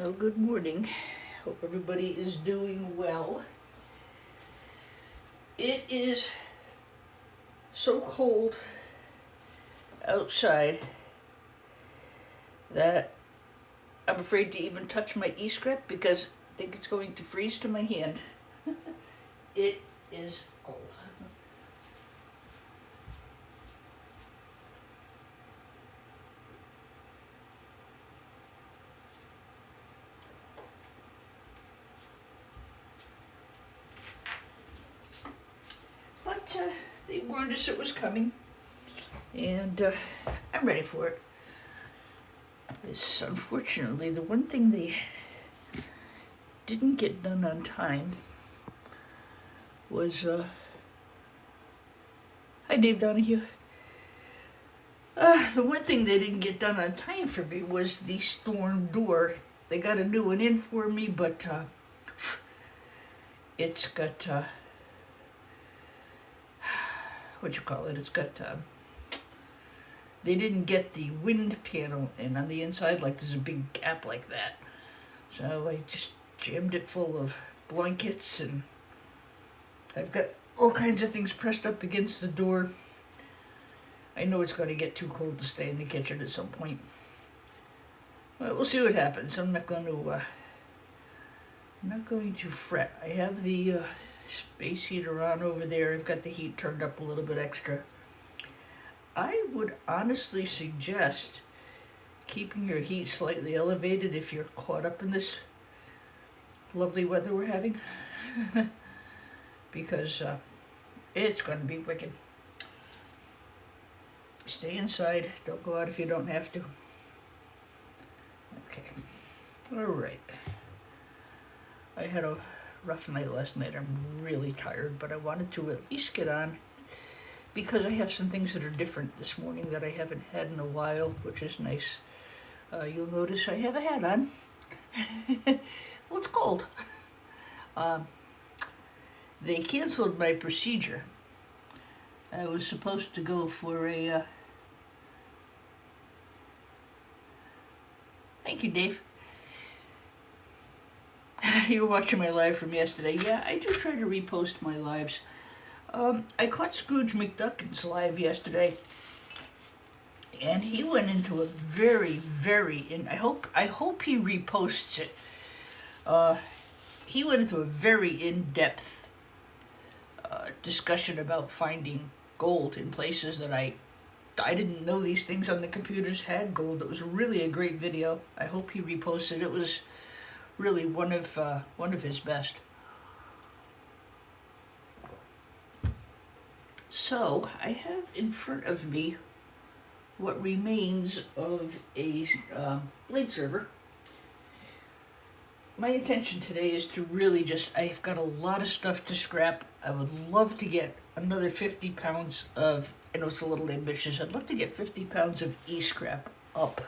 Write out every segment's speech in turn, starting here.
Well, good morning. Hope everybody is doing well. It is so cold outside that I'm afraid to even touch my e-script because I think it's going to freeze to my hand. It is cold. But they warned us it was coming, and I'm ready for it. This, unfortunately, the one thing they didn't get done on time was, hi Dave Donahue. The one thing they didn't get done on time for me was the storm door. They got a new one in for me, but it's got, what you call it, it's got, they didn't get the wind panel in on the inside, like there's a big gap like that. So I just jammed it full of blankets, and I've got all kinds of things pressed up against the door. I know it's going to get too cold to stay in the kitchen at some point. Well, we'll see what happens. I'm not going to fret. I have the space heater on over there. I've got the heat turned up a little bit extra. I would honestly suggest keeping your heat slightly elevated if you're caught up in this lovely weather we're having, because it's going to be wicked. Stay inside. Don't go out if you don't have to. Okay. All right. I had a rough night last night. I'm really tired, but I wanted to at least get on because I have some things that are different this morning that I haven't had in a while, which is nice. You'll notice I have a hat on. Well, it's cold. They canceled my procedure. I was supposed to go for a... Thank you, Dave. You were watching my live from yesterday. Yeah, I do try to repost my lives. I caught Scrooge McDuck's live yesterday, and he went into a very, I hope he reposts it. He went into a very in-depth discussion about finding gold in places that I didn't know these things on the computers had gold. It was really a great video. I hope he reposts it. It was really one of his best. So I have in front of me what remains of a blade server. My intention today is to really I've got a lot of stuff to scrap. I would love to get another 50 pounds of, I know it's a little ambitious, I'd love to get 50 pounds of e-scrap up.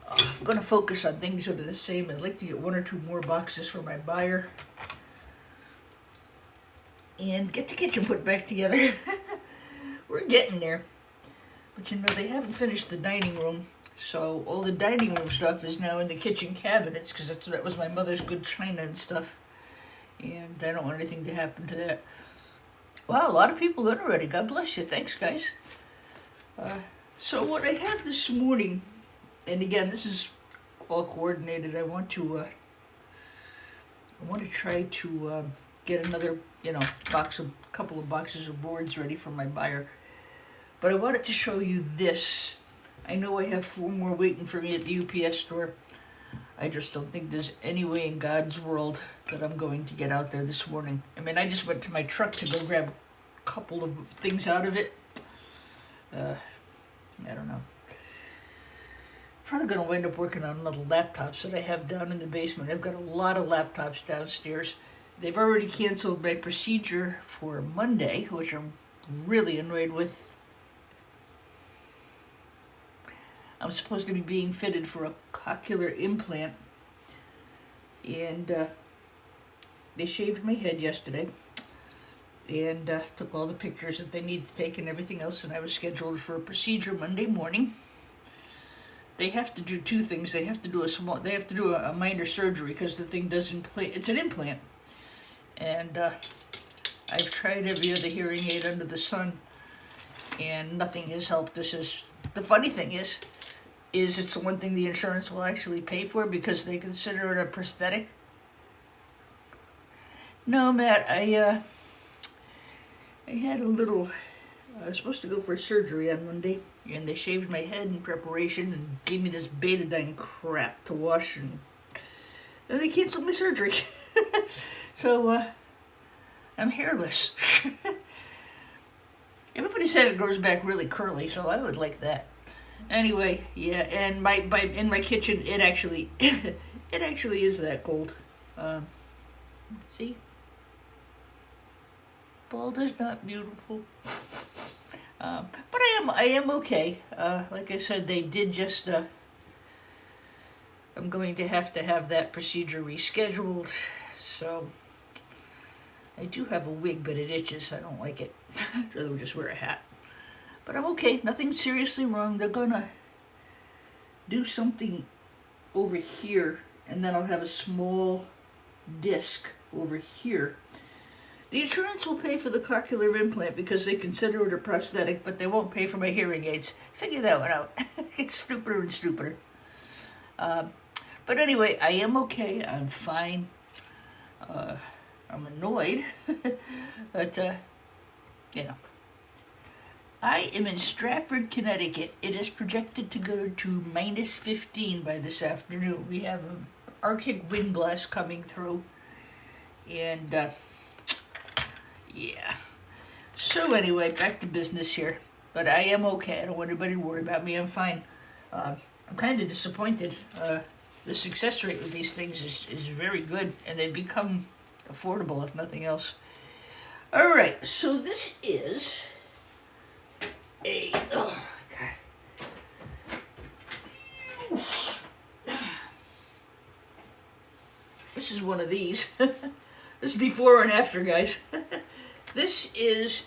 I'm going to focus on things that are the same. I'd like to get 1 or 2 more boxes for my buyer and get the kitchen put back together. We're getting there. But you know, they haven't finished the dining room, so all the dining room stuff is now in the kitchen cabinets, because that was my mother's good china and stuff, and I don't want anything to happen to that. Wow, a lot of people in already. God bless you. Thanks, guys. So what I have this morning, and again, this is all coordinated. I want to try to get another, couple of boxes of boards ready for my buyer. But I wanted to show you this. I know I have 4 more waiting for me at the UPS store. I just don't think there's any way in God's world that I'm going to get out there this morning. I mean, I just went to my truck to go grab a couple of things out of it. I don't know. Probably going to wind up working on little laptops that I have down in the basement. I've got a lot of laptops downstairs. They've already canceled my procedure for Monday, which I'm really annoyed with. I'm supposed to be being fitted for a cochlear implant, and they shaved my head yesterday and took all the pictures that they need to take and everything else, and I was scheduled for a procedure Monday morning. they have to do two things. They have to do a minor surgery because the thing does implant. It's an implant, and I've tried every other hearing aid under the sun, and nothing has helped. The funny thing is it's the one thing the insurance will actually pay for because they consider it a prosthetic. No, Matt, I had a little. I was supposed to go for surgery on Monday, and they shaved my head in preparation and gave me this betadine crap to wash, and then they canceled my surgery. So, I'm hairless. Everybody said it grows back really curly, so I would like that. Anyway, yeah, and in my kitchen, it actually is that cold. See? Bald is not beautiful. But I am okay. Like I said, they did just, I'm going to have that procedure rescheduled, so I do have a wig, but it itches. I don't like it. I'd rather just wear a hat. But I'm okay. Nothing seriously wrong. They're gonna do something over here, and then I'll have a small disc over here. The insurance will pay for the cochlear implant because they consider it a prosthetic, but they won't pay for my hearing aids. Figure that one out. It's stupider and stupider. But anyway, I am okay. I'm fine. I'm annoyed. But, you know. I am in Stratford, Connecticut. It is projected to go to -15 by this afternoon. We have an Arctic wind blast coming through. And, yeah. So anyway, back to business here. But I am okay. I don't want anybody to worry about me. I'm fine. I'm kind of disappointed. The success rate with these things is very good, and they've become affordable, if nothing else. All right, so this is oh God. This is one of these. This is before and after, guys. This is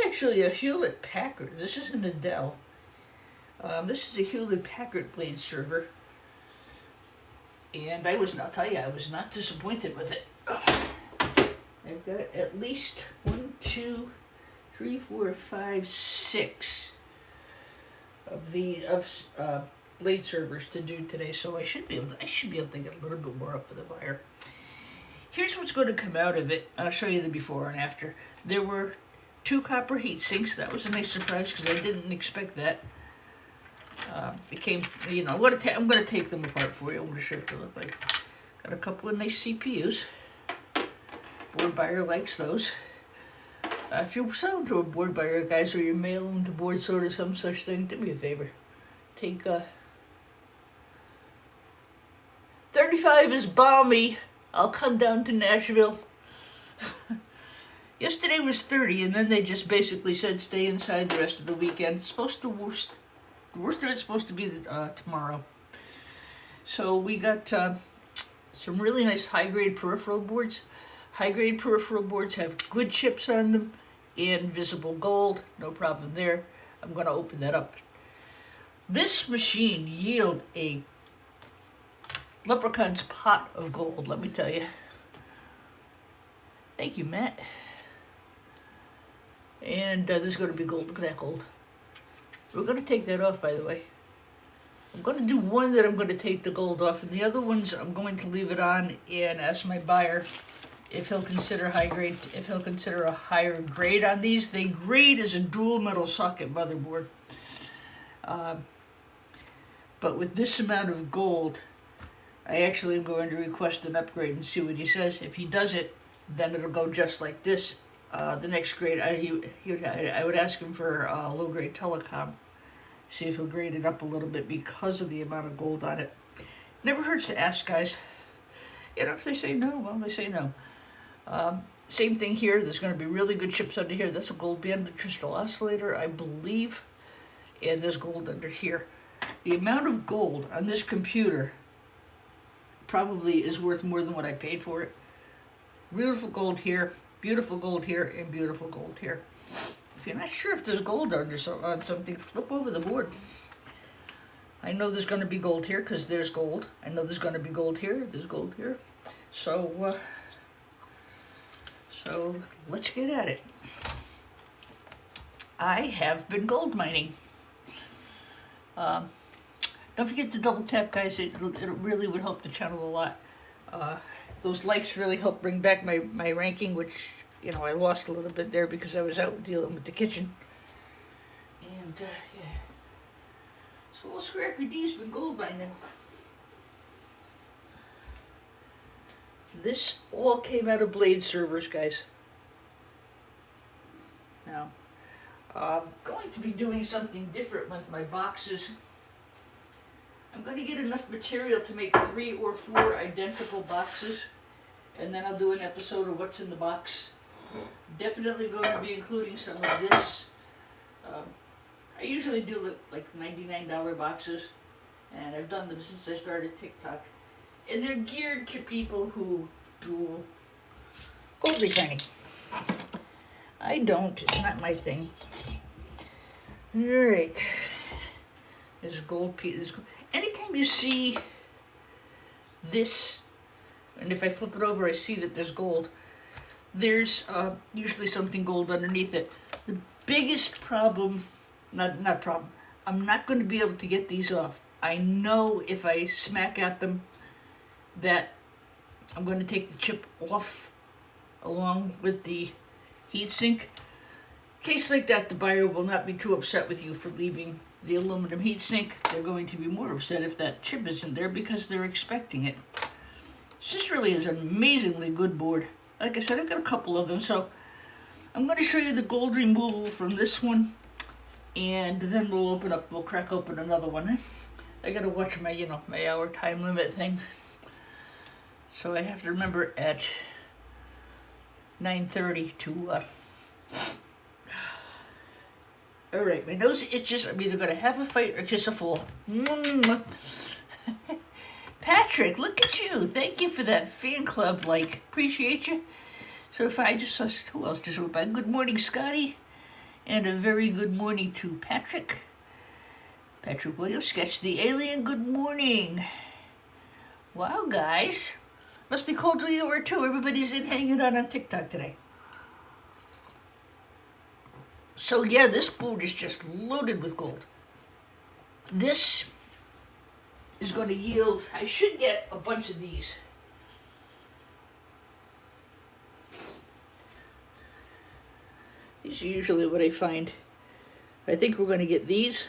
actually a Hewlett Packard. This isn't a Dell. This is a Hewlett Packard blade server. And I'll tell you, I was not disappointed with it. I've got at least 1, 2, 3, 4, 5, 6 of blade servers to do today, so I should be able to get a little bit more up for the buyer. Here's what's going to come out of it. I'll show you the before and after. There were 2 copper heat sinks. That was a nice surprise because I didn't expect that. It came, you know, I'm going to take them apart for you. I'm going to show you what they look like. Got a couple of nice CPUs. Board buyer likes those. If you're selling to a board buyer, guys, or you're mailing to board sort or some such thing, do me a favor. Take 35 is balmy. I'll come down to Nashville. Yesterday was 30, and then they just basically said stay inside the rest of the weekend. It's supposed to the worst of it's supposed to be tomorrow. So we got some really nice high-grade peripheral boards. High-grade peripheral boards have good chips on them and visible gold. No problem there. I'm going to open that up. This machine yielded a leprechaun's pot of gold, let me tell you. Thank you, Matt. And this is going to be gold. Look at that gold. We're going to take that off, by the way. I'm going to do one that I'm going to take the gold off, and the other ones I'm going to leave it on and ask my buyer if he'll consider a higher grade on these. They grade as a dual metal socket motherboard. But with this amount of gold, I actually am going to request an upgrade and see what he says. If he does it, then it'll go just like this. The next grade, I would ask him for low-grade telecom. See if he'll grade it up a little bit because of the amount of gold on it. Never hurts to ask, guys. You know, if they say no, well, they say no. Same thing here. There's going to be really good chips under here. That's a gold banded crystal oscillator, I believe. And there's gold under here. The amount of gold on this computer probably is worth more than what I paid for it. Beautiful gold here, and beautiful gold here. If you're not sure if there's gold on something, flip over the board. I know there's going to be gold here because there's gold. I know there's going to be gold here. There's gold here. So let's get at it. I have been gold mining. Don't forget to double tap, guys. It really would help the channel a lot. Those likes really help bring back my ranking, which, you know, I lost a little bit there because I was out dealing with the kitchen. And, yeah. So old Scrappy D's been gold mining. This all came out of Blade servers, guys. Now, I'm going to be doing something different with my boxes. I'm going to get enough material to make 3 or 4 identical boxes, and then I'll do an episode of what's in the box. Definitely going to be including some of this. I usually do like $99 boxes, and I've done them since I started TikTok. And they're geared to people who do gold refining. I don't, it's not my thing. Alright. There's gold pieces. Anytime you see this, and if I flip it over I see that there's gold, there's usually something gold underneath it. The biggest problem, not problem, I'm not going to be able to get these off. I know if I smack at them that I'm going to take the chip off along with the heatsink. Case like that, the buyer will not be too upset with you for leaving the aluminum heatsink. They're going to be more upset if that chip isn't there because they're expecting it. This really is an amazingly good board. Like I said, I've got a couple of them, so I'm going to show you the gold removal from this one, and then we'll crack open another one. I got to watch my, my hour time limit thing. So I have to remember at 9:30 to, Alright, my nose itches. I'm either going to have a fight or kiss a fool. Patrick, look at you. Thank you for that fan club like. Appreciate you. So if I just saw, who else just wrote by? Good morning, Scotty. And a very good morning to Patrick. Patrick Williams, Sketch the Alien, good morning. Wow, guys. Must be cold where you are too. Everybody's in hanging out on TikTok today. So yeah, this board is just loaded with gold. This is going to yield, I should get a bunch of these. These are usually what I find. I think we're going to get these.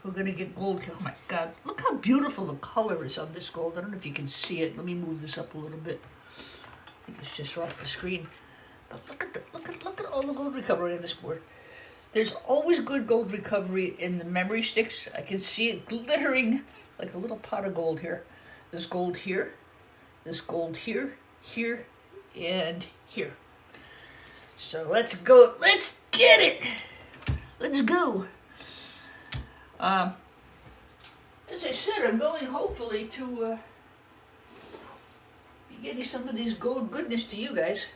We're going to get gold. Oh my God, look how beautiful the color is on this gold. I don't know if you can see it. Let me move this up a little bit. I think it's just off the screen. But look at all the gold recovery on this board. There's always good gold recovery in the memory sticks. I can see it glittering like a little pot of gold here. There's gold here. There's gold here, here, and here. So let's go. Let's get it. Let's go. As I said, I'm going hopefully to be getting some of these gold goodness to you guys.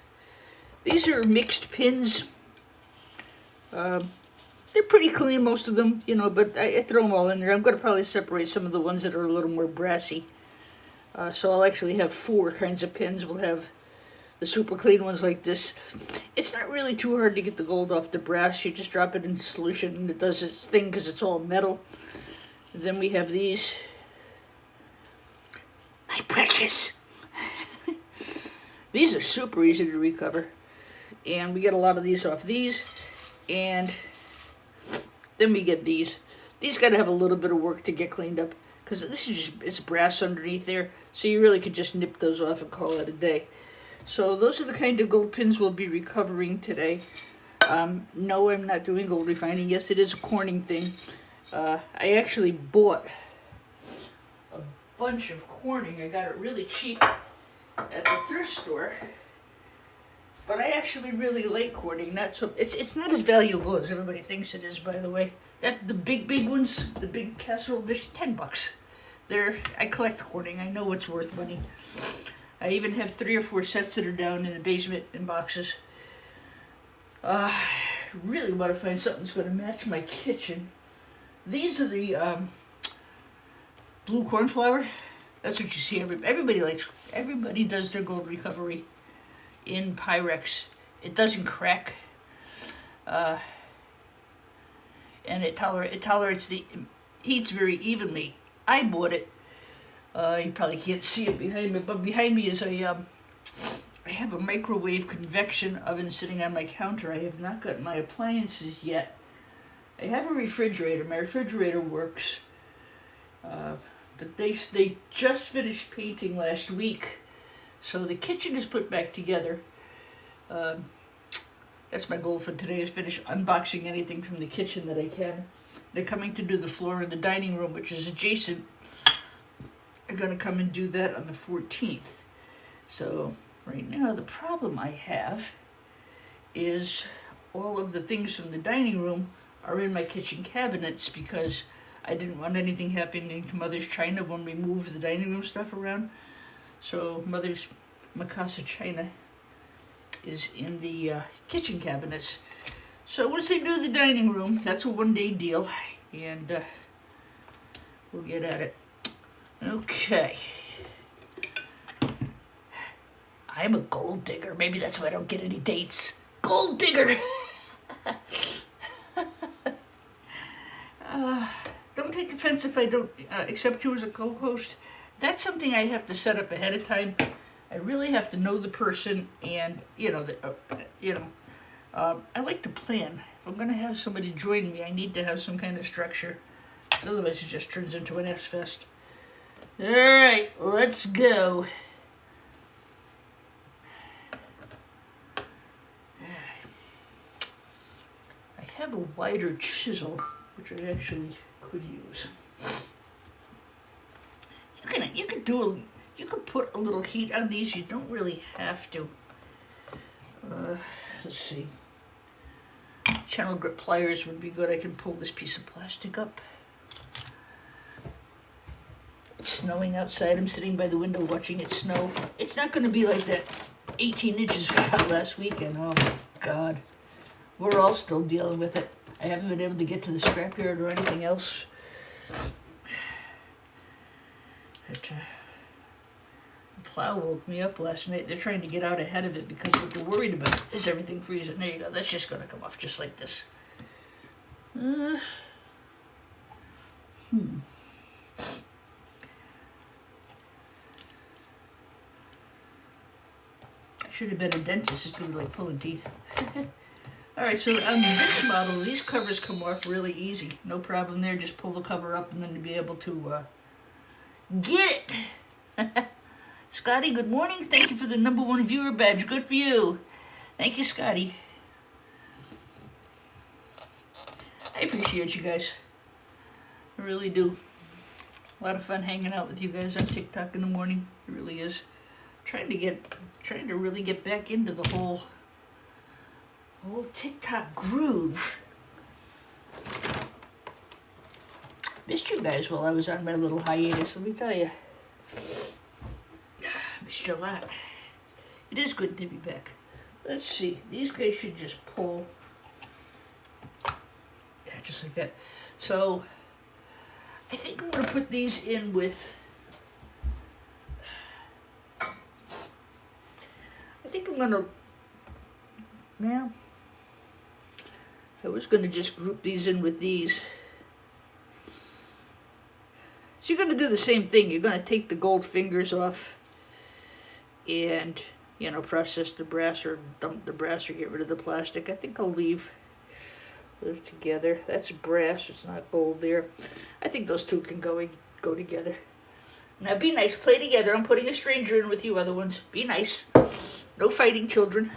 These are mixed pins. They're pretty clean, most of them, but I throw them all in there. I'm going to probably separate some of the ones that are a little more brassy. So I'll actually have 4 kinds of pins. We'll have the super clean ones like this. It's not really too hard to get the gold off the brass. You just drop it in solution and it does its thing because it's all metal. And then we have these. My precious. These are super easy to recover. And we get a lot of these off these. And then we get these. These got to have a little bit of work to get cleaned up. Because this is just, it's brass underneath there. So you really could just nip those off and call it a day. So those are the kind of gold pins we'll be recovering today. No, I'm not doing gold refining. Yes, it is a Corning thing. I actually bought a bunch of Corning. I got it really cheap at the thrift store. But I actually really like Corning. It's not as valuable as everybody thinks it is, by the way. The big ones, the big casserole dish, $10. I collect Corning. I know it's worth money. I even have 3 or 4 sets that are down in the basement in boxes. Really want to find something that's going to match my kitchen. These are the blue cornflower. That's what you see. Everybody does their gold recovery in Pyrex. It doesn't crack, and it tolerates the heats very evenly. I bought it. You probably can't see it behind me, but behind me is I have a microwave convection oven sitting on my counter. I have not got my appliances yet. I have a refrigerator. My refrigerator works. But they just finished painting last week. So the kitchen is put back together. That's my goal for today, is finish unboxing anything from the kitchen that I can. They're coming to do the floor in the dining room, which is adjacent. They're going to come and do that on the 14th. So right now the problem I have is all of the things from the dining room are in my kitchen cabinets because I didn't want anything happening to Mother's china when we moved the dining room stuff around. So Mother's Mikasa china is in the kitchen cabinets. So once they do the dining room, that's a one-day deal, and we'll get at it. Okay. I'm a gold digger. Maybe that's why I don't get any dates. Gold digger! Don't take offense if I don't accept you as a co-host. That's something I have to set up ahead of time. I really have to know the person, and I like to plan. If I'm going to have somebody join me, I need to have some kind of structure. Otherwise, it just turns into an S-fest. All right, let's go. I have a wider chisel, which I actually could use. You could put a little heat on these. You don't really have to. Let's see. Channel grip pliers would be good. I can pull this piece of plastic up. It's snowing outside. I'm sitting by the window watching it snow. It's not going to be like that 18 inches we got last weekend. Oh my God. We're all still dealing with it. I haven't been able to get to the scrapyard or anything else. But, the plow woke me up last night. They're trying to get out ahead of it because what they're worried about is everything freezing. There you go. That's just going to come off just like this. I should have been a dentist. It's going to be like pulling teeth. Alright, so on this model, these covers come off really easy. No problem there. Just pull the cover up and then to be able to get it. Scotty, good morning. Thank you for the #1 viewer badge. Good for you. Thank you, Scotty. I appreciate you guys. I really do. A lot of fun hanging out with you guys on TikTok in the morning. It really is. Trying to really get back into the whole TikTok groove. Missed you guys while I was on my little hiatus, let me tell you. Missed you a lot. It is good to be back. Let's see. These guys should just pull. Yeah, just like that. So, I think I'm going to put these in with... I think I'm going to... Now, if I was going to just group these in with these... So you're going to do the same thing. You're going to take the gold fingers off and, process the brass or dump the brass or get rid of the plastic. I think I'll leave those together. That's brass. It's not gold there. I think those two can go together. Now be nice. Play together. I'm putting a stranger in with you other ones. Be nice. No fighting, children.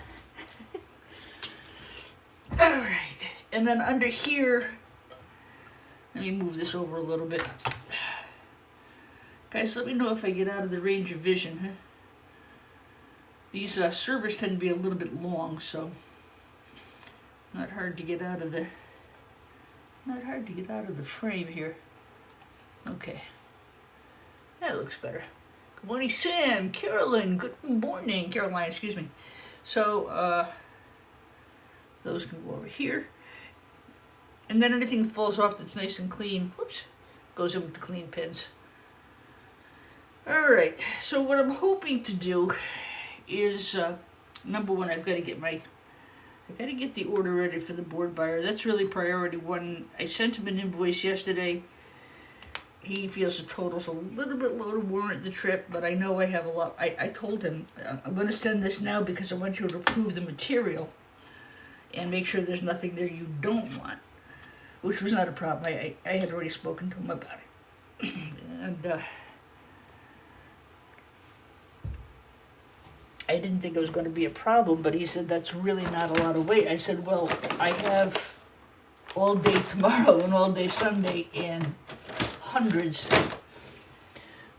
All right. And then under here, let me move this over a little bit. Guys, let me know if I get out of the range of vision. Huh? These servers tend to be a little bit long, so not hard to get out of the frame here. Okay, that looks better. Good morning, Sam, Carolyn. Good morning, Caroline. Excuse me. So Those can go over here. And then anything that falls off that's nice and clean, whoops, goes in with the clean pins. Alright, so what I'm hoping to do is, number one, I've got to get the order ready for the board buyer. That's really priority one. I sent him an invoice yesterday. He feels the total's a little bit low to warrant the trip, but I know I have a lot. I told him, I'm going to send this now because I want you to approve the material and make sure there's nothing there you don't want, which was not a problem. I had already spoken to him about it. And I didn't think it was going to be a problem, but he said that's really not a lot of weight. I said, well, I have all day tomorrow and all day Sunday and hundreds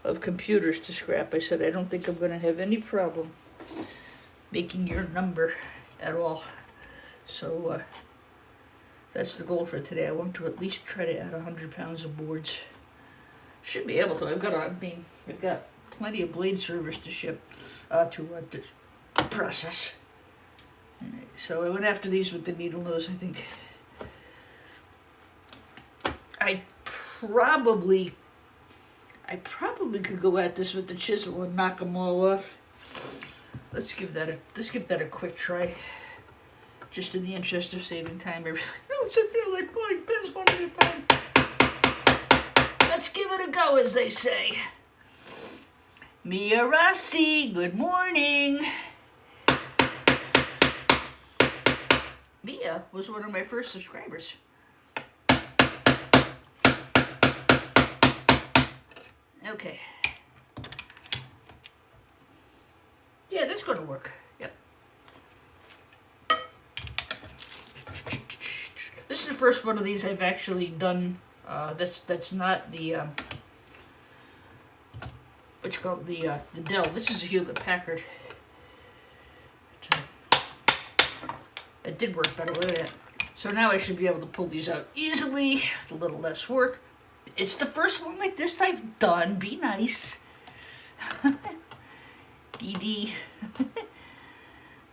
of computers to scrap. I said, I don't think I'm going to have any problem making your number at all. So that's the goal for today. I want to at least try to add 100 pounds of boards. Should be able to. I've got plenty of blade servers to ship, to process. Right, so I went after these with the needle nose, I think. I probably could go at this with the chisel and knock them all off. Let's give that a quick try, just in the interest of saving time. I really don't feel like pulling pins one at a time. Let's give it a go, as they say. Mia Rossi, good morning. Mia was one of my first subscribers. Okay. Yeah, that's going to work. Yep. This is the first one of these I've actually done. That's not the what you call it, the Dell. This is a Hewlett Packard. It did work better. Look at that. So now I should be able to pull these out easily with a little less work. It's the first one like this I've done. Be nice. DD.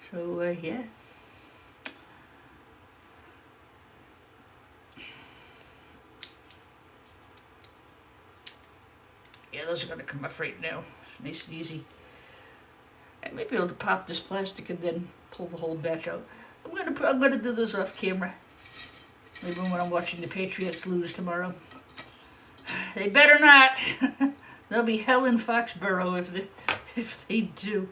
So, yeah. Yeah, those are going to come off right now. Nice and easy. I may be able to pop this plastic and then pull the whole batch out. I'm gonna do this off camera. Maybe when I'm watching the Patriots lose tomorrow. They better not. There'll be hell in Foxborough if they do.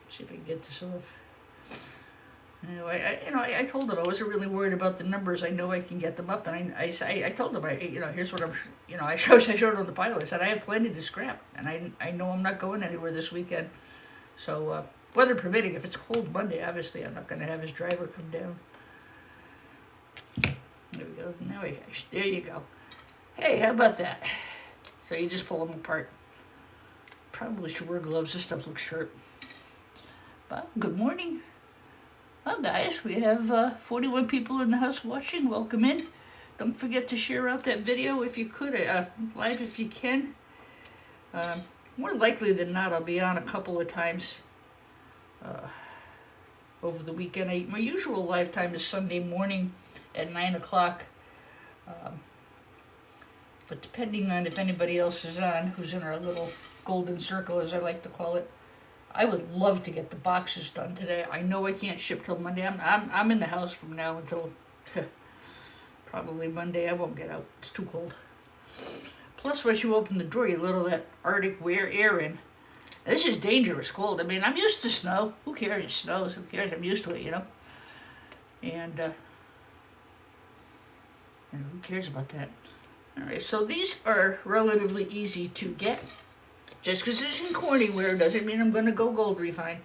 See if I can get this off. Anyway, I told them I wasn't really worried about the numbers. I know I can get them up, and I told them here's what I showed on the pilot. I said I have plenty to scrap, and I know I'm not going anywhere this weekend. So weather permitting, if it's cold Monday, obviously I'm not going to have his driver come down. There we go. Now there you go. Hey, how about that? So you just pull them apart. Probably should wear gloves. This stuff looks sharp. But good morning. Well, guys, we have 41 people in the house watching. Welcome in. Don't forget to share out that video if you could, live if you can. More likely than not, I'll be on a couple of times over the weekend. My usual live time is Sunday morning at 9 o'clock. But depending on if anybody else is on, who's in our little golden circle, as I like to call it, I would love to get the boxes done today. I know I can't ship till Monday. I'm in the house from now until probably Monday. I won't get out. It's too cold. Plus, once you open the door, you let all that Arctic air in. And this is dangerous cold. I mean, I'm used to snow. Who cares? It snows. Who cares? I'm used to it, And who cares about that? All right, so these are relatively easy to get. Just because it's in Cornyware doesn't mean I'm going to go gold refine.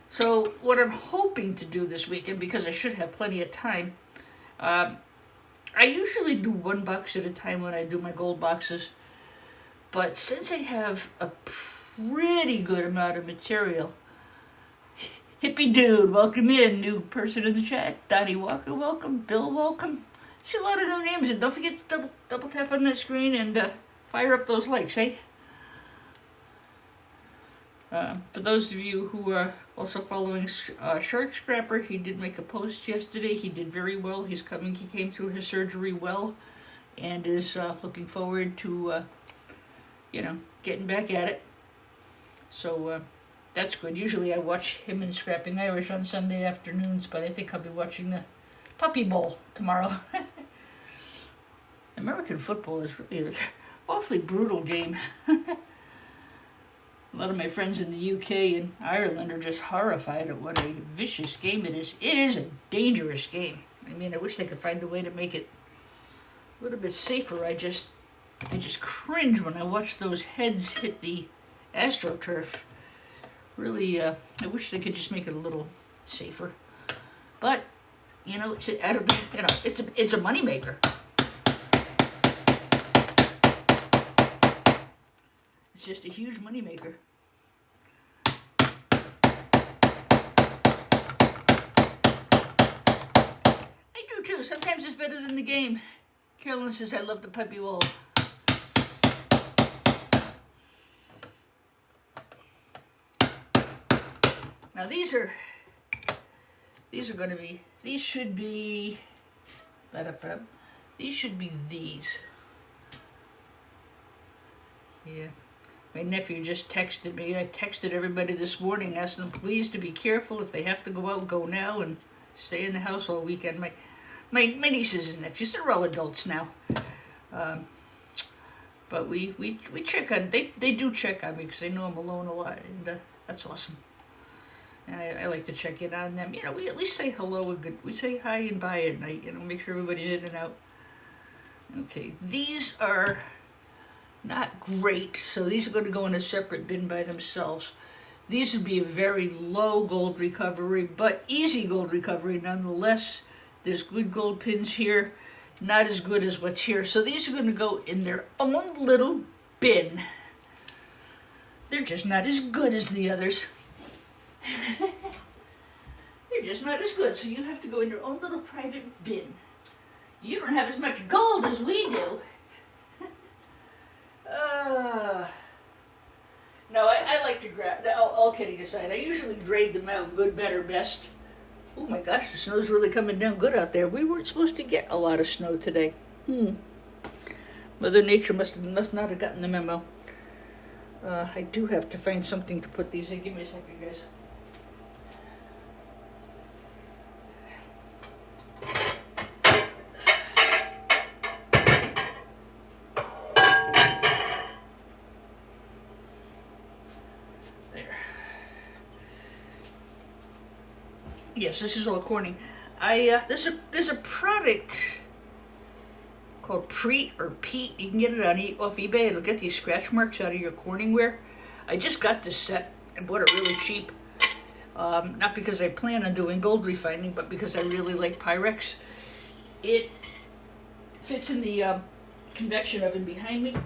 So what I'm hoping to do this weekend, because I should have plenty of time, I usually do one box at a time when I do my gold boxes. But since I have a pretty good amount of material, Hippie Dude, welcome in. New person in the chat. Donnie Walker, welcome. Bill, welcome. See a lot of new names, and don't forget to double tap on that screen and fire up those likes, eh? For those of you who Also following Shark Scrapper, he did make a post yesterday. He did very well. He came through his surgery well, and is looking forward to, getting back at it. So that's good. Usually I watch him in Scrapping Irish on Sunday afternoons, but I think I'll be watching the Puppy Bowl tomorrow. American football is really an awfully brutal game. A lot of my friends in the UK and Ireland are just horrified at what a vicious game it is. It is a dangerous game. I mean, I wish they could find a way to make it a little bit safer. I just cringe when I watch those heads hit the AstroTurf. Really, I wish they could just make it a little safer. But it's a moneymaker. It's just a huge moneymaker. I do too. Sometimes it's better than the game. Carolyn says I love the Puppy Bowl. Now these should be these. Yeah. My nephew just texted me. I texted everybody this morning, asked them please to be careful. If they have to go out, go now and stay in the house all weekend. My nieces and nephews, they're all adults now. But we check on, they do check on me because they know I'm alone a lot, and that's awesome. And I like to check in on them. We at least say hello and we say hi and bye at night, make sure everybody's in and out. Okay, these are not great, so these are going to go in a separate bin by themselves. These would be a very low gold recovery, but easy gold recovery nonetheless. There's good gold pins here, not as good as what's here. So these are going to go in their own little bin. They're just not as good as the others. They're just not as good, so you have to go in your own little private bin. You don't have as much gold as we do. No, I like to grab, all kidding aside, I usually grade them out, good, better, best. Oh my gosh, the snow's really coming down good out there. We weren't supposed to get a lot of snow today. Mother Nature must not have gotten the memo. I do have to find something to put these in. Give me a second, guys. Yes, this is all Corning. There's a product called Preet or Pete. You can get it off eBay. It'll get these scratch marks out of your Corningware. I just got this set and bought it really cheap. Not because I plan on doing gold refining, but because I really like Pyrex. It fits in the convection oven behind me,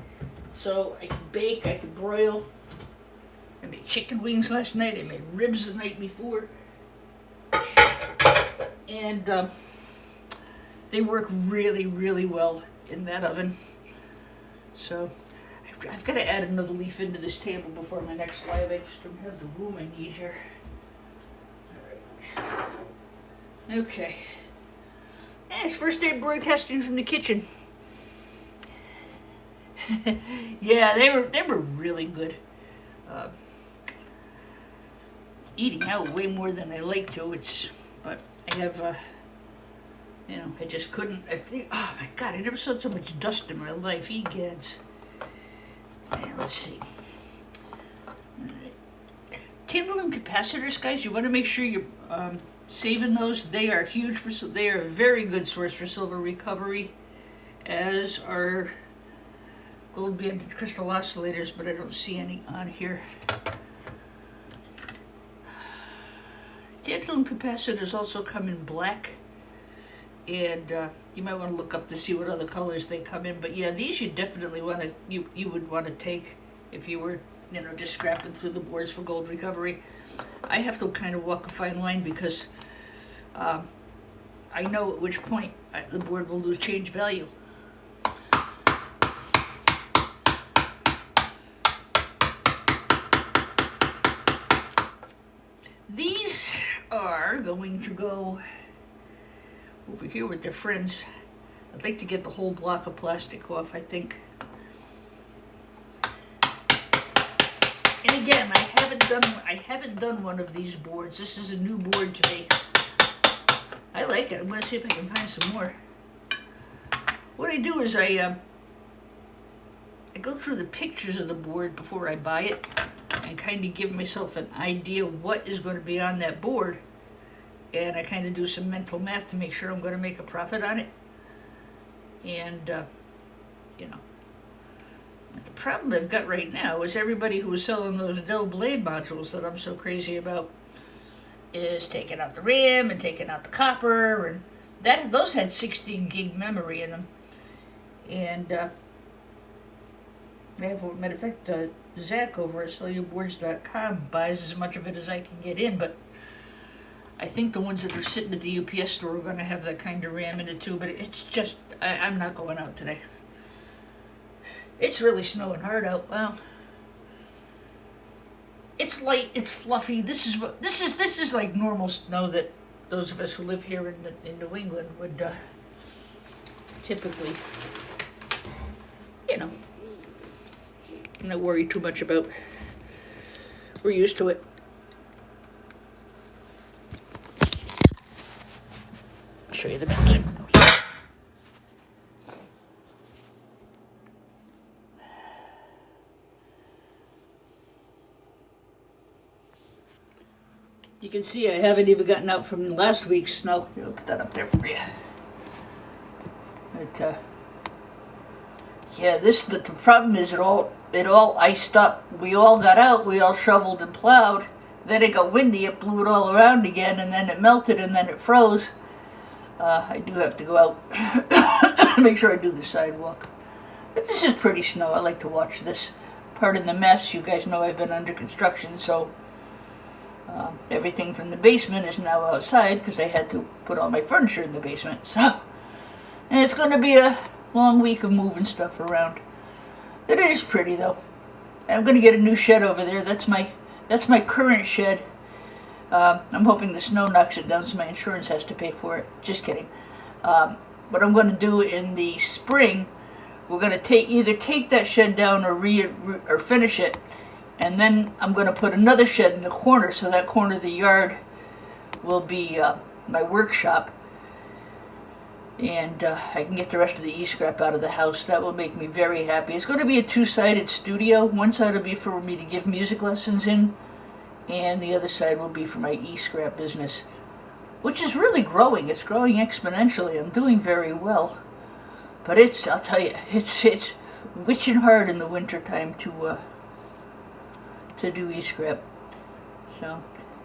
so I can bake, I can broil. I made chicken wings last night. I made ribs the night before. And they work really, really well in that oven. So I've got to add another leaf into this table before my next live. I just don't have the room I need here. All right. Okay. It's first day broadcasting from the kitchen. Yeah, they were really good. Eating out way more than I like to. But I have, I just couldn't. Oh my God, I never saw so much dust in my life. Egads. Let's see. Tantalum capacitors, guys. You want to make sure you're saving those. They are huge they are a very good source for silver recovery, as are gold banded crystal oscillators, but I don't see any on here. Tantalum capacitors also come in black, and you might want to look up to see what other colors they come in. But yeah, these you definitely want to you would want to take if you were just scrapping through the boards for gold recovery. I have to kind of walk a fine line because I know at which point the board will lose change value. are going to go over here with their friends. I'd like to get the whole block of plastic off, I think. And again, I haven't done one of these boards. This is a new board to me. I like it. I'm going to see if I can find some more. What I do is I go through the pictures of the board before I buy it and kind of give myself an idea what is going to be on that board. And I kind of do some mental math to make sure I'm going to make a profit on it. And, you know, the problem I've got right now is everybody who was selling those Dell Blade modules that I'm so crazy about is taking out the RAM and taking out the copper, and those had 16 gig memory in them. And matter of fact, Zach over at cellularboards.com buys as much of it as I can get in, but I think the ones that are sitting at the UPS store are going to have that kind of RAM in it too, but it's just, I'm not going out today. It's really snowing hard out. Well, it's light, it's fluffy. This is like normal snow that those of us who live here in New England would typically, you know, not worry too much about. We're used to it. I'll show you the back. You can see I haven't even gotten out from last week's snow. I'll put that up there for you. But, yeah, the problem is it all iced up. We all got out, we all shoveled and plowed. Then it got windy, it blew it all around again, and then it melted, and then it froze. I do have to go out, make sure I do the sidewalk. But this is pretty snow. I like to watch this. Pardon the mess. You guys know I've been under construction, so everything from the basement is now outside because I had to put all my furniture in the basement. So, and it's going to be a long week of moving stuff around. It is pretty though. I'm going to get a new shed over there. That's my current shed. I'm hoping the snow knocks it down so my insurance has to pay for it. Just kidding. What I'm going to do in the spring, we're going to either take that shed down or finish it, and then I'm going to put another shed in the corner, so that corner of the yard will be my workshop, and I can get the rest of the e-scrap out of the house. That will make me very happy. It's going to be a two-sided studio. One side will be for me to give music lessons in, and the other side will be for my e-scrap business, which is really growing. It's growing exponentially. I'm doing very well. But I'll tell you, it's witching hard in the wintertime to do e-scrap. So,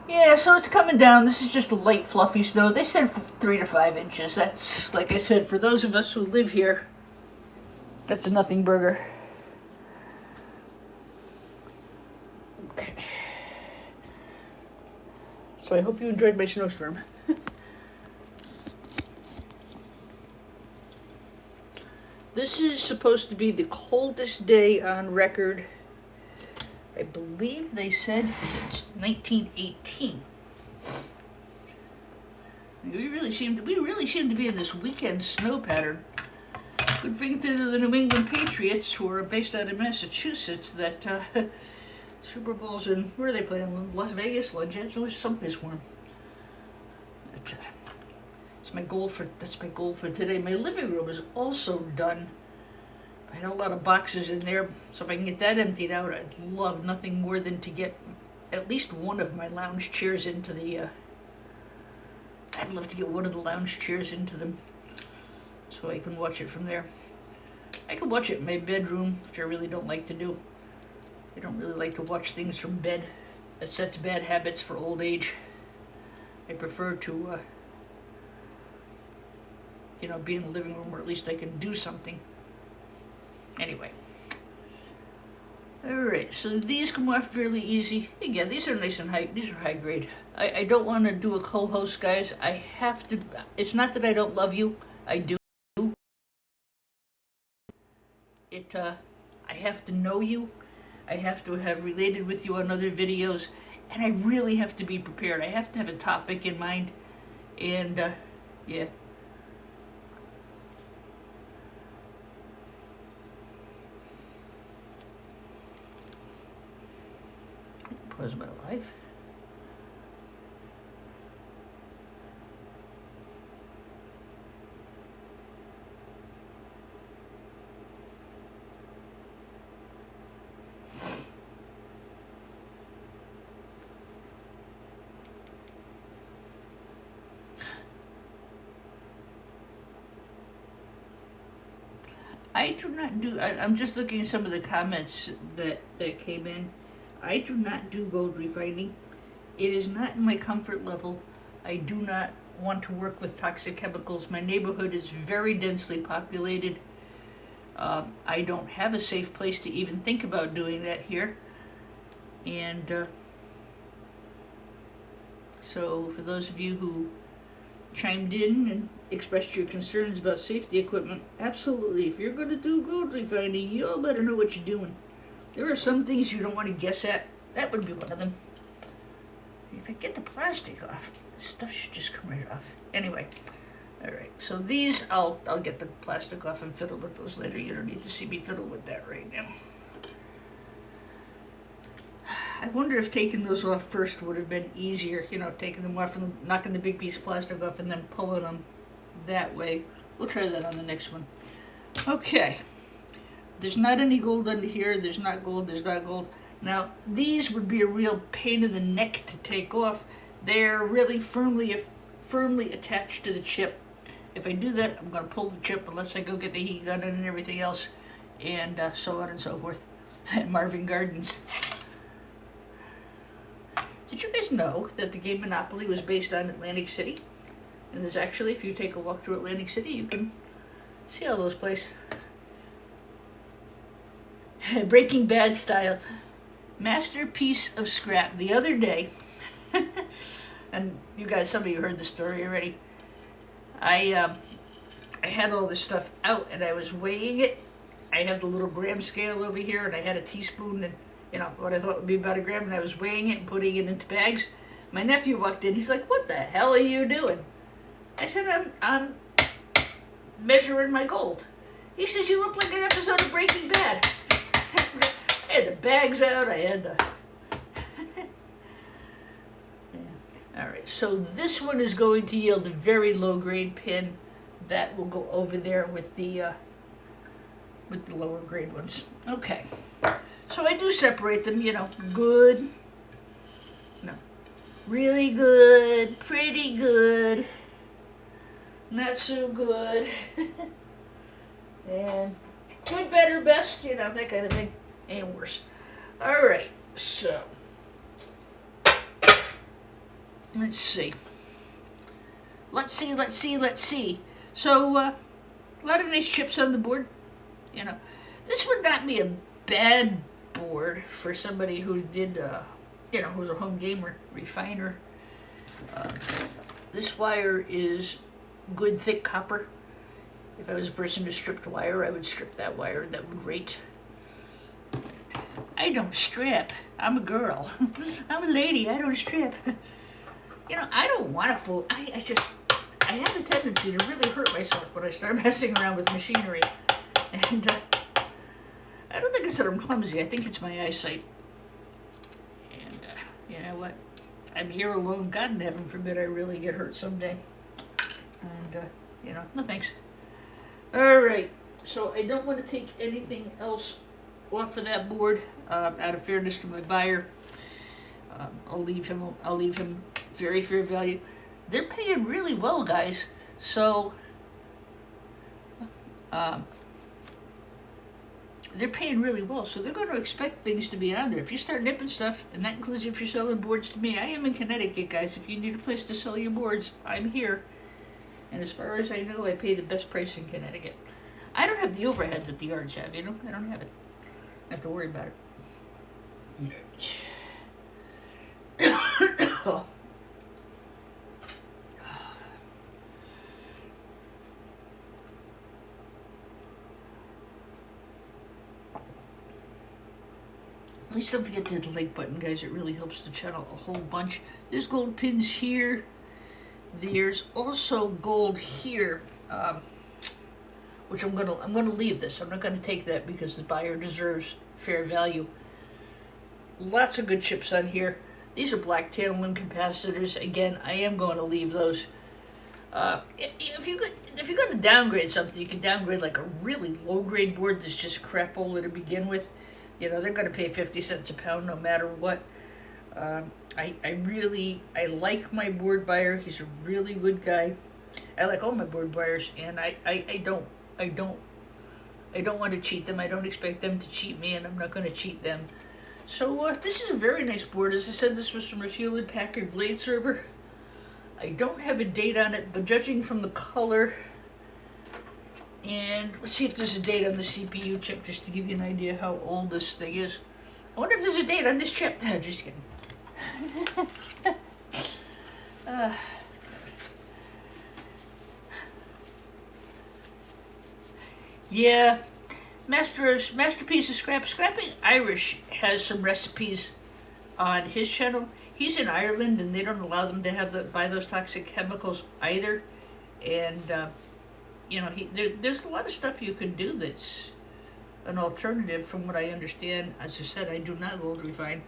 yeah, so it's coming down. This is just a light, fluffy snow. They said 3 to 5 inches. That's, like I said, for those of us who live here, that's a nothing burger. Okay. So I hope you enjoyed my snowstorm. This is supposed to be the coldest day on record. I believe they said since 1918. We really seem to be in this weekend snow pattern. Good thing to the New England Patriots, who are based out of Massachusetts, that Super Bowl's in, where are they playing? Las Vegas, Los Angeles, someplace warm. That's my goal for today. My living room is also done. I had a lot of boxes in there, so if I can get that emptied out, I'd love nothing more than to get at least one of my lounge chairs into the, I'd love to get one of the lounge chairs into them so I can watch it from there. I can watch it in my bedroom, which I really don't like to do. I don't really like to watch things from bed. That sets bad habits for old age. I prefer to, be in the living room where at least I can do something. Anyway. Alright, so these come off fairly easy. Again, these are nice and high. These are high grade. I don't want to do a co-host, guys. I have to. It's not that I don't love you. I do. I have to know you. I have to have related with you on other videos. and I really have to be prepared. I have to have a topic in mind, and yeah. Was my life? I do not do. I'm just looking at some of the comments that came in. I do not do gold refining. It is not in my comfort level. I do not want to work with toxic chemicals. My neighborhood is very densely populated. I don't have a safe place to even think about doing that here. And so for those of you who chimed in and expressed your concerns about safety equipment, absolutely. If you're going to do gold refining, you all better know what you're doing. There are some things you don't want to guess at. That would be one of them. If I get the plastic off, this stuff should just come right off. Anyway, all right. So these, I'll get the plastic off and fiddle with those later. You don't need to see me fiddle with that right now. I wonder if taking those off first would have been easier. You know, taking them off and knocking the big piece of plastic off and then pulling them that way. We'll try that on the next one. Okay. There's not any gold under here. There's not gold. There's not gold. Now, these would be a real pain in the neck to take off. They're really firmly attached to the chip. If I do that, I'm going to pull the chip unless I go get the heat gun and everything else, and so on and so forth. Marvin Gardens. Did you guys know that the game Monopoly was based on Atlantic City? And there's actually, if you take a walk through Atlantic City, you can see all those places. Breaking Bad style. Masterpiece of scrap. The other day, and you guys, some of you heard the story already, I had all this stuff out and I was weighing it. I have the little gram scale over here and I had a teaspoon and, you know, what I thought would be about a gram, and I was weighing it and putting it into bags. My nephew walked in. He's like, "What the hell are you doing?" I said, I'm measuring my gold. He says, "You look like an episode of Breaking Bad." I had the bags out. I had the... yeah. All right, so this one is going to yield a very low-grade pin. That will go over there with the lower grade ones. Okay. So I do separate them, you know, good, no, really good, pretty good, not so good, and good, better, best, you know, that kind of thing, and worse. All right, so let's see. So a lot of nice chips on the board, you know. This would not be a bad board for somebody who did, you know, who's a home gamer, refiner. This wire is good, thick copper. If I was a person who stripped wire, I would strip that wire. That would rate. I don't strip. I'm a girl. I'm a lady. I don't strip. You know, I don't want to fool. I have a tendency to really hurt myself when I start messing around with machinery. And I don't think it's that I'm clumsy. I think it's my eyesight. And you know what? I'm here alone. God in heaven forbid I really get hurt someday. And, you know, no thanks. All right. So I don't want to take anything else off of that board out of fairness to my buyer. I'll leave him very fair value. They're paying really well, guys. So they're paying really well, so they're going to expect things to be on there. If you start nipping stuff, and that includes if you're selling boards to me, I am in Connecticut, guys. If you need a place to sell your boards, I'm here. And as far as I know, I pay the best price in Connecticut. I don't have the overhead that the yards have, you know? I don't have it. I have to worry about it. Oh. Please don't forget to hit the like button, guys. It really helps the channel a whole bunch. There's gold pins here. There's also gold here, which I'm gonna leave this. I'm not gonna take that because the buyer deserves fair value. Lots of good chips on here. These are black tantalum capacitors. Again, I am going to leave those. If you're going to downgrade something, you can downgrade like a really low grade board that's just crapola to begin with. You know, they're going to pay 50 cents a pound no matter what. I like my board buyer. He's a really good guy. I like all my board buyers, and I don't want to cheat them. I don't expect them to cheat me, and I'm not going to cheat them. So this is a very nice board. As I said, this was from a Hewlett Packard blade server. I don't have a date on it, but judging from the color, and let's see if there's a date on the CPU chip, just to give you an idea how old this thing is. I wonder if there's a date on this chip. Just kidding. Yeah, Masterpiece of Scrapping Irish has some recipes on his channel. He's in Ireland, and they don't allow them to buy those toxic chemicals either. And you know, there's a lot of stuff you can do that's an alternative, from what I understand. As I said, I do not gold refine,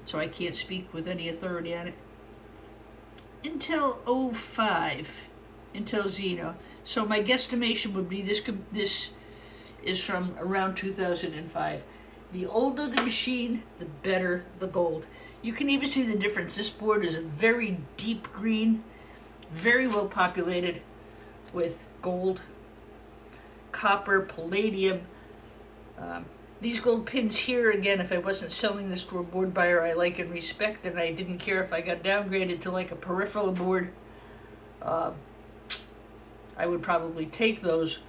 so I can't speak with any authority on it. Intel 05, Intel Xeno. So my guesstimation would be this is from around 2005. The older the machine, the better the gold. You can even see the difference. This board is a very deep green, very well populated with gold, copper, palladium. These gold pins here, again, if I wasn't selling this to a board buyer I like and respect, and I didn't care if I got downgraded to like a peripheral board, I would probably take those.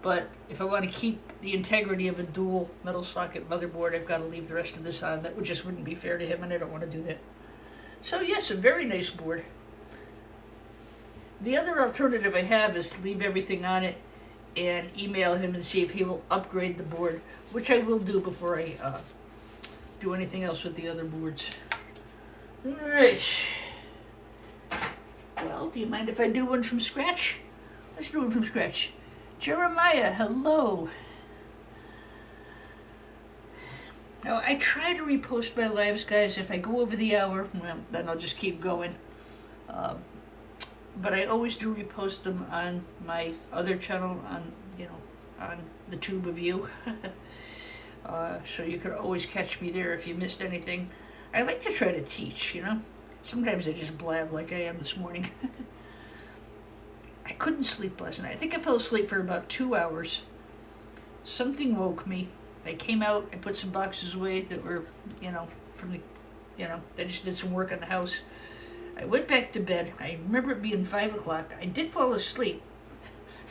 But if I want to keep the integrity of a dual metal socket motherboard, I've got to leave the rest of this on. That just wouldn't be fair to him, and I don't want to do that. So yes, a very nice board. The other alternative I have is to leave everything on it and email him and see if he will upgrade the board, which I will do before I do anything else with the other boards. Alright. Well, do you mind if I do one from scratch? Let's do one from scratch. Jeremiah, hello. Now, I try to repost my lives, guys. If I go over the hour, well, then I'll just keep going. But I always do repost them on my other channel, on the Tube of You. So you could always catch me there if you missed anything. I like to try to teach, you know. Sometimes I just blab like I am this morning. I couldn't sleep last night. I think I fell asleep for about 2 hours. Something woke me. I came out and put some boxes away that were, I just did some work on the house. I went back to bed. I remember it being 5 o'clock. I did fall asleep.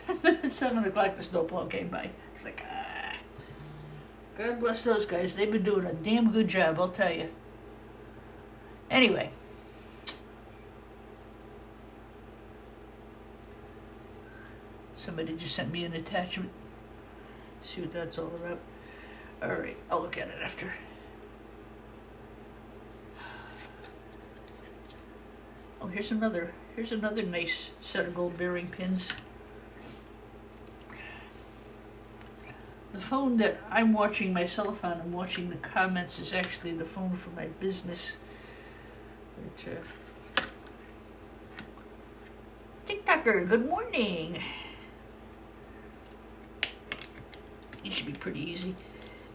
And then at 7 o'clock, the snowplow came by. It's like, God bless those guys. They've been doing a damn good job, I'll tell you. Anyway. Somebody just sent me an attachment. See what that's all about. Alright, I'll look at it after. Oh, here's another nice set of gold bearing pins. The phone that I'm watching my cell phone and watching the comments is actually the phone for my business. But, TikToker, good morning. These should be pretty easy.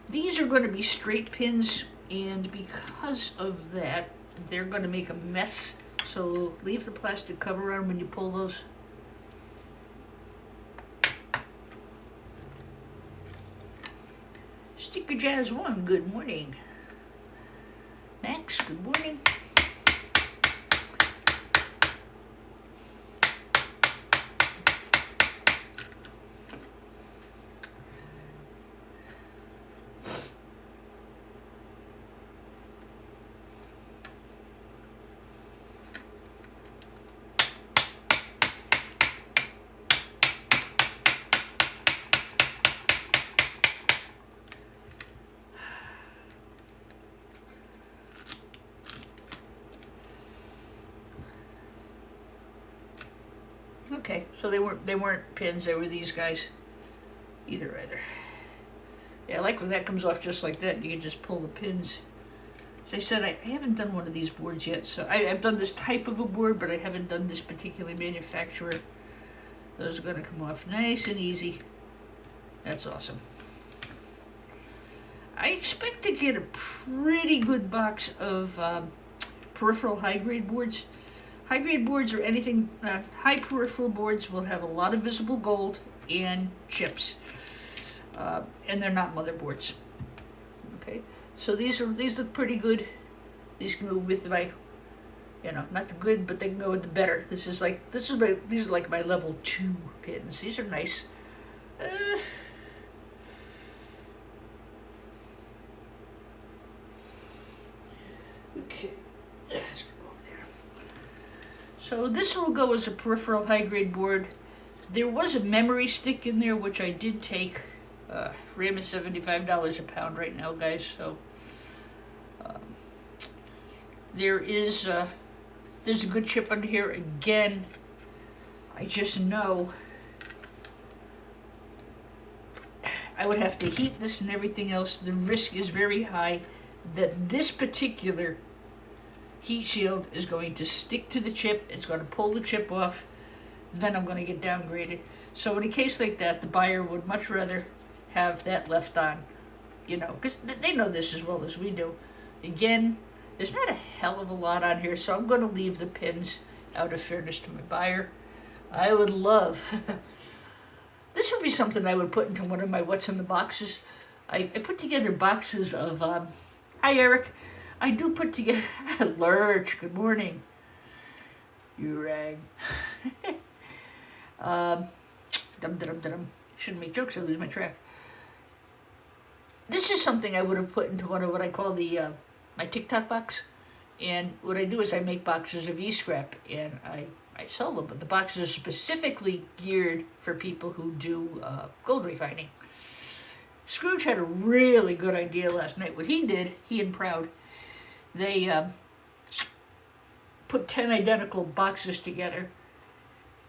These are going to be straight pins, and because of that, they're going to make a mess. So leave the plastic cover on when you pull those. Sticker Jazz 1, good morning. Max, good morning. So they weren't pins, they were these guys. Either. Yeah, I like when that comes off just like that. You can just pull the pins. As I said, I haven't done one of these boards yet. So I've done this type of a board, but I haven't done this particular manufacturer. Those are going to come off nice and easy. That's awesome. I expect to get a pretty good box of peripheral high-grade boards. High-grade boards or anything, high peripheral boards will have a lot of visible gold and chips. And they're not motherboards. Okay, so these look pretty good. These can go with my, not the good, but they can go with the better. These are like my level 2 pins. These are nice. Okay, let's go over there. So this will go as a peripheral high-grade board. There was a memory stick in there, which I did take. RAM is $75 a pound right now, guys. So there's a good chip under here. Again, I just know I would have to heat this and everything else. The risk is very high that this particular heat shield is going to stick to the chip. It's going to pull the chip off. Then I'm going to get downgraded. So in a case like that, the buyer would much rather have that left on, because they know this as well as we do. Again, there's not a hell of a lot on here, so I'm going to leave the pins out of fairness to my buyer. I would love, this would be something I would put into one of my What's in the Boxes. I put together boxes of, hi Eric, I do put together, Lurch, good morning. You rang. Shouldn't make jokes, I lose my track. This is something I would have put into one of what I call the my TikTok box. And what I do is I make boxes of e-scrap and I sell them. But the boxes are specifically geared for people who do gold refining. Scrooge had a really good idea last night. What he did, he and Proud, they put 10 identical boxes together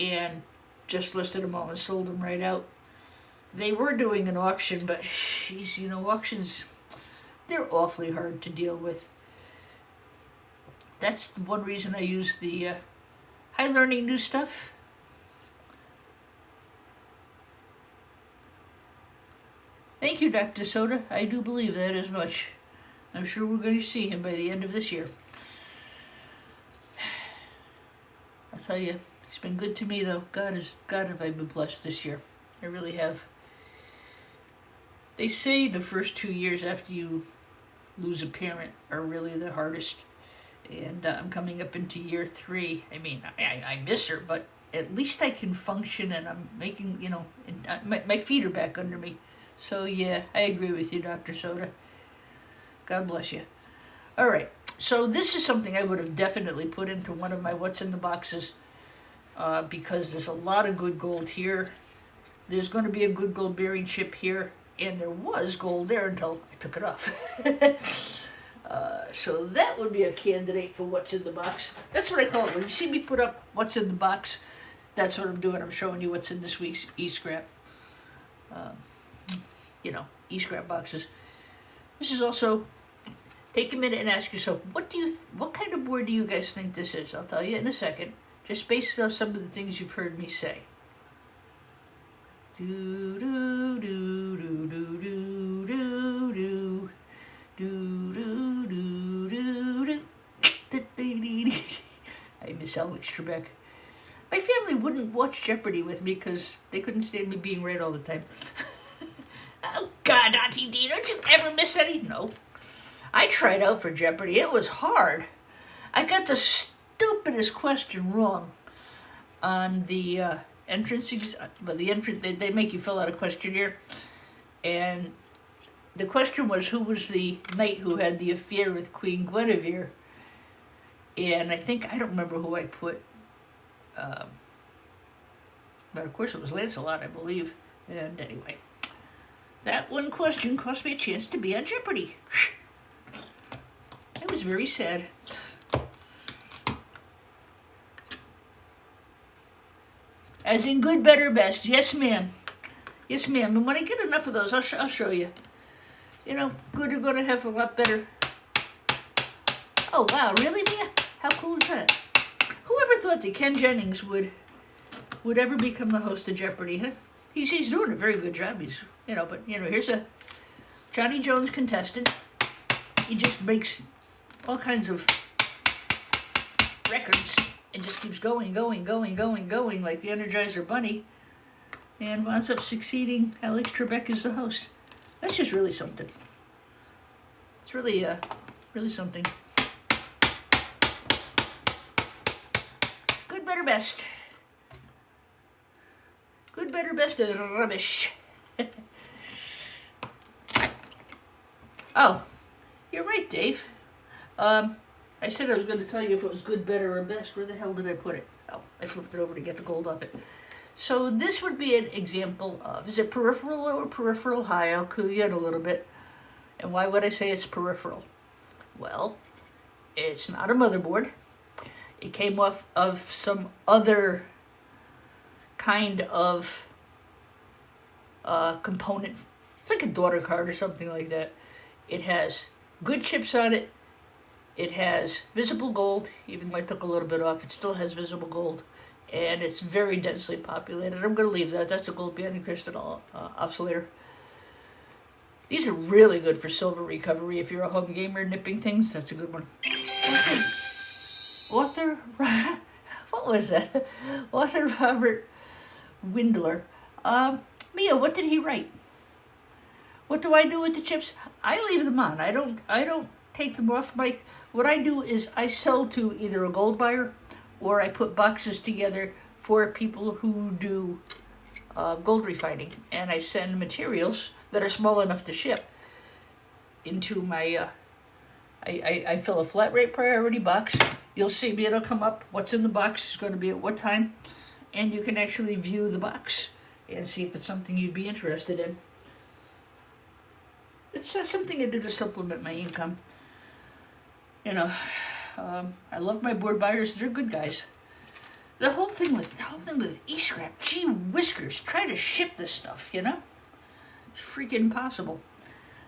and just listed them all and sold them right out. They were doing an auction, but geez, auctions, they're awfully hard to deal with. That's one reason I use the High Learning New Stuff. Thank you, Dr. Soda. I do believe that as much. I'm sure we're going to see him by the end of this year. I'll tell you, he's been good to me, though. God have I been blessed this year. I really have. They say the first 2 years after you lose a parent are really the hardest. And I'm coming up into year 3. I mean, I miss her, but at least I can function and I'm making, and my feet are back under me. So yeah, I agree with you, Dr. Soda. God bless you. All right, so this is something I would have definitely put into one of my What's in the Boxes because there's a lot of good gold here. There's going to be a good gold bearing chip here, and there was gold there until I took it off. So that would be a candidate for What's in the Box. That's what I call it. When you see me put up What's in the Box, that's what I'm doing. I'm showing you what's in this week's e-scrap. E-scrap boxes. This is also, take a minute and ask yourself, what kind of board do you guys think this is? I'll tell you in a second, just based on some of the things you've heard me say. Do do do do do do do do do do do do. I miss Alex Trebek. My family wouldn't watch Jeopardy with me because they couldn't stand me being right all the time. Oh God, Auntie Dee, don't you ever miss any? No. I tried out for Jeopardy. It was hard. I got the stupidest question wrong on the entrance. But the entrance, they make you fill out a questionnaire, and the question was, who was the knight who had the affair with Queen Guinevere? And I don't remember who I put. But of course it was Lancelot, I believe. And anyway, that one question cost me a chance to be on Jeopardy. I was very sad. As in good, better, best. Yes, ma'am. Yes, ma'am. And when I get enough of those, I'll show you. You know, good are going to have a lot better. Oh, wow. Really, Mia? How cool is that? Whoever thought that Ken Jennings would ever become the host of Jeopardy, huh? He's doing a very good job. But here's a Johnny Jones contestant. He just makes all kinds of records and just keeps going like the Energizer Bunny, and winds up succeeding Alex Trebek as the host. That's just really something. It's really something. Good, better, best. Good, better, best, and rubbish. Oh, you're right, Dave. I said I was going to tell you if it was good, better, or best. Where the hell did I put it? Oh, I flipped it over to get the gold off it. So this would be an example of, is it peripheral or peripheral high? I'll clue you in a little bit. And why would I say it's peripheral? Well, it's not a motherboard. It came off of some other kind of component. It's like a daughter card or something like that. It has good chips on it. It has visible gold, even though I took a little bit off, it still has visible gold. And it's very densely populated. I'm going to leave that. That's a gold band crystal oscillator. These are really good for silver recovery. If you're a home gamer nipping things, that's a good one. Author, what was that? Author Robert Windler. Mia, what did he write? What do I do with the chips? I leave them on. I don't take them off. What I do is I sell to either a gold buyer, or I put boxes together for people who do gold refining, and I send materials that are small enough to ship into my. I fill a flat rate priority box. You'll see me. It'll come up. What's in the box is going to be at what time, and you can actually view the box and see if it's something you'd be interested in. It's something I do to supplement my income. I love my board buyers. They're good guys. The whole thing with E-Scrap, gee whiskers, try to ship this stuff, It's freaking impossible.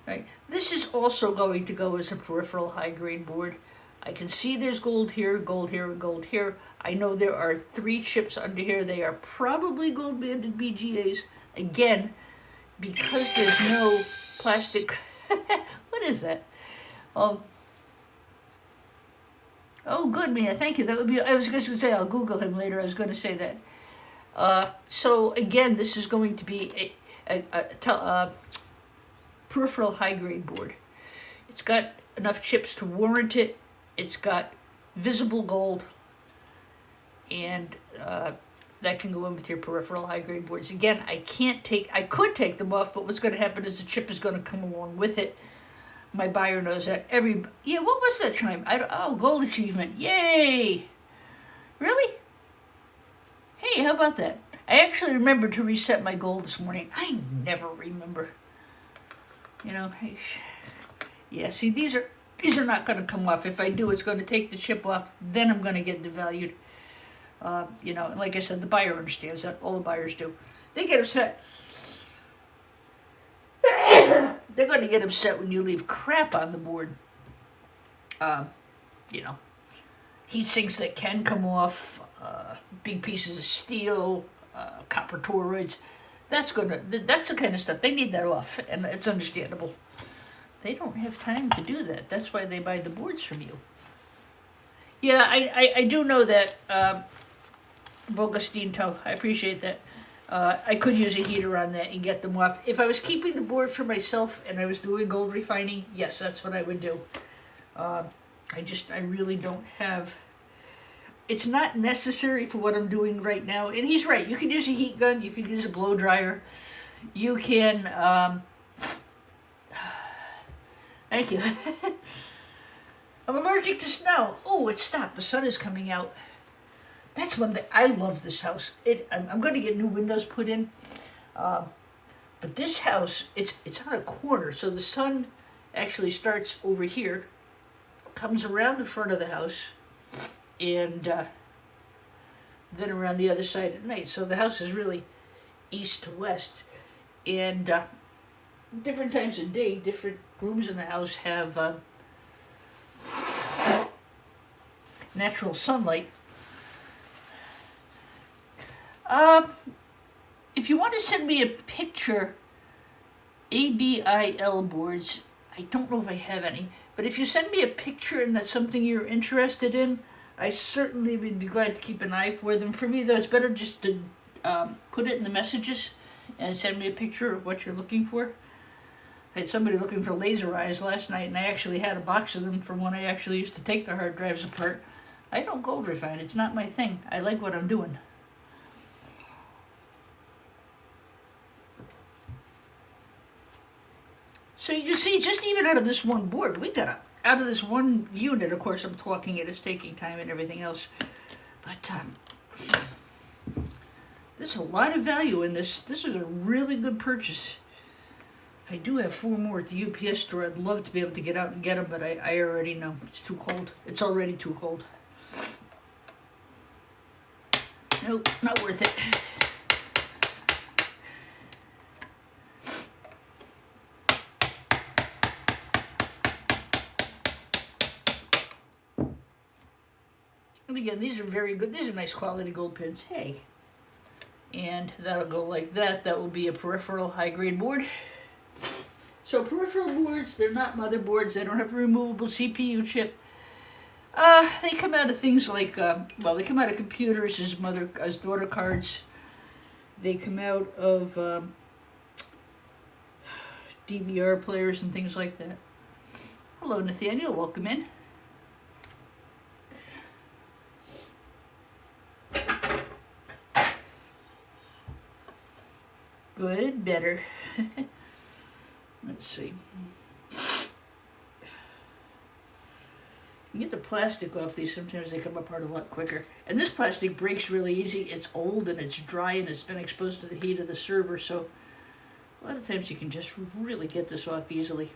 Right? This is also going to go as a peripheral high-grade board. I can see there's gold here, and gold here. I know there are 3 chips under here. They are probably gold-banded BGAs. Again, because there's no plastic. What is that? Oh, good, Mia. Thank you. That would be. I was just going to say I'll Google him later. I was going to say that. So again, this is going to be a peripheral high-grade board. It's got enough chips to warrant it. It's got visible gold, and that can go in with your peripheral high-grade boards. Again, I could take them off, but what's going to happen is the chip is going to come along with it. My buyer knows that. What was that chime? Gold achievement. Yay! Really? Hey, how about that? I actually remembered to reset my gold this morning. I never remember. Yeah, see, these are not going to come off. If I do, it's going to take the chip off. Then I'm going to get devalued. Like I said, the buyer understands that. All the buyers do. They get upset. They're going to get upset when you leave crap on the board. Heat sinks that can come off, big pieces of steel, copper toroids. That's the kind of stuff. They need that off, and it's understandable. They don't have time to do that. That's why they buy the boards from you. Yeah, I do know that, Volgastine Toe. I appreciate that. I could use a heater on that and get them off. If I was keeping the board for myself and I was doing gold refining, yes, that's what I would do. I really don't have... It's not necessary for what I'm doing right now. And he's right. You can use a heat gun. You can use a blow dryer. You can... Thank you. I'm allergic to snow. Oh, it stopped. The sun is coming out. That's one thing. I love this house. I'm going to get new windows put in. But this house, it's on a corner. So the sun actually starts over here, comes around the front of the house, and then around the other side at night. So the house is really east to west. And different times of day, different rooms in the house have natural sunlight. If you want to send me a picture, ABIL boards, I don't know if I have any, but if you send me a picture and that's something you're interested in, I certainly would be glad to keep an eye for them. For me, though, it's better just to put it in the messages and send me a picture of what you're looking for. I had somebody looking for laser eyes last night, and I actually had a box of them from when I actually used to take the hard drives apart. I don't gold refine. It's not my thing. I like what I'm doing. So you can see, just even out of this one board, we got out of this one unit, of course I'm talking it, it's taking time and everything else, but there's a lot of value in this. This is a really good purchase. I do have 4 more at the UPS store. I'd love to be able to get out and get them, but I already know. It's too cold. It's already too cold. Nope, not worth it. And again, these are very good. These are nice quality gold pins. Hey. And that'll go like that. That will be a peripheral high-grade board. So peripheral boards, they're not motherboards. They don't have a removable CPU chip. They come out of things like, well, they come out of computers as daughter cards. They come out of DVR players and things like that. Hello, Nathaniel. Welcome in. Good, better. Let's see. You get the plastic off these, sometimes they come apart a lot quicker. And this plastic breaks really easy. It's old and it's dry and it's been exposed to the heat of the server, so a lot of times you can just really get this off easily.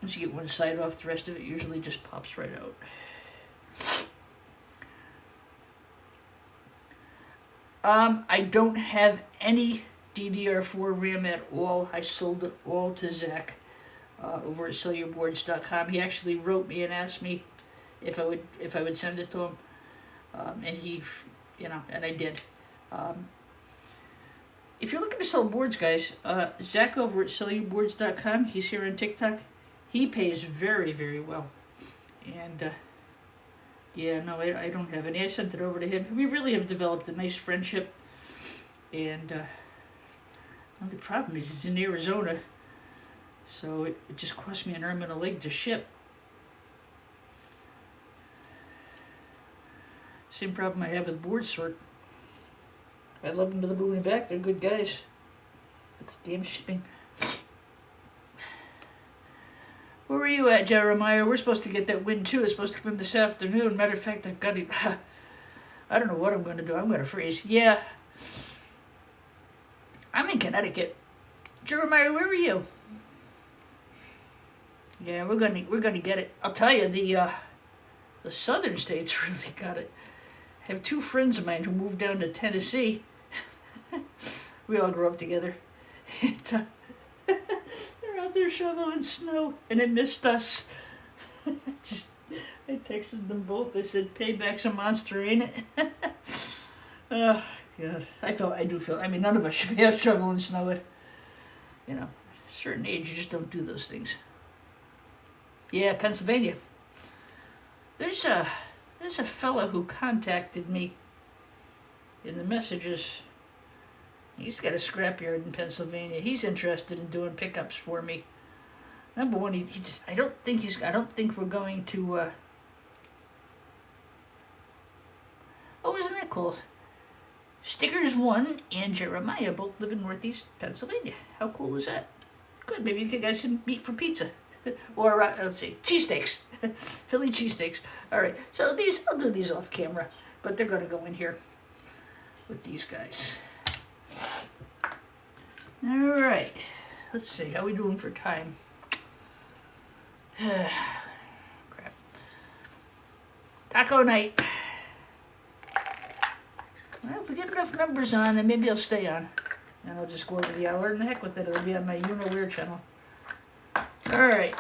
Once you get one side off, the rest of it usually just pops right out. I don't have any DDR4 RAM at all. I sold it all to Zach over at cellularboards.com. He actually wrote me and asked me if I would send it to him, and he, and I did. If you're looking to sell boards, guys, Zach over at cellularboards.com, he's here on TikTok. He pays very, very well, and yeah, no, I don't have any. I sent it over to him. We really have developed a nice friendship, and well, the problem is it's in Arizona, so it just cost me an arm and a leg to ship. Same problem I have with BoardSort. I love them to the moon and back. They're good guys. It's damn shipping. Where were you at, Jeremiah? We're supposed to get that wind too. It's supposed to come in this afternoon. Matter of fact, I've got it. I don't know what I'm going to do. I'm going to freeze. Yeah. I'm in Connecticut. Jeremiah, where are you? Yeah, we're gonna get it. I'll tell you, the southern states really got it. I have 2 friends of mine who moved down to Tennessee. We all grew up together. They're out there shoveling snow, and it missed us. I texted them both. I said, "Payback's a monster, ain't it?" Oh God, I do feel. I mean, none of us should be out shoveling snow at, a certain age. You just don't do those things. Yeah, Pennsylvania. There's a fella who contacted me in the messages. He's got a scrapyard in Pennsylvania. He's interested in doing pickups for me. Number one, he just, I don't think we're going to, oh, isn't that cool? Stickers 1 and Jeremiah both live in Northeast Pennsylvania. How cool is that? Good, maybe you guys can meet for pizza. Or, let's see, cheesesteaks. Philly cheesesteaks. All right, so I'll do these off camera, but they're going to go in here with these guys. All right, let's see, how we doing for time? Crap. Taco night. enough numbers on, then maybe I'll stay on. And I'll just go over the hour, and the heck with it. It'll be on my You Know Where channel. All right.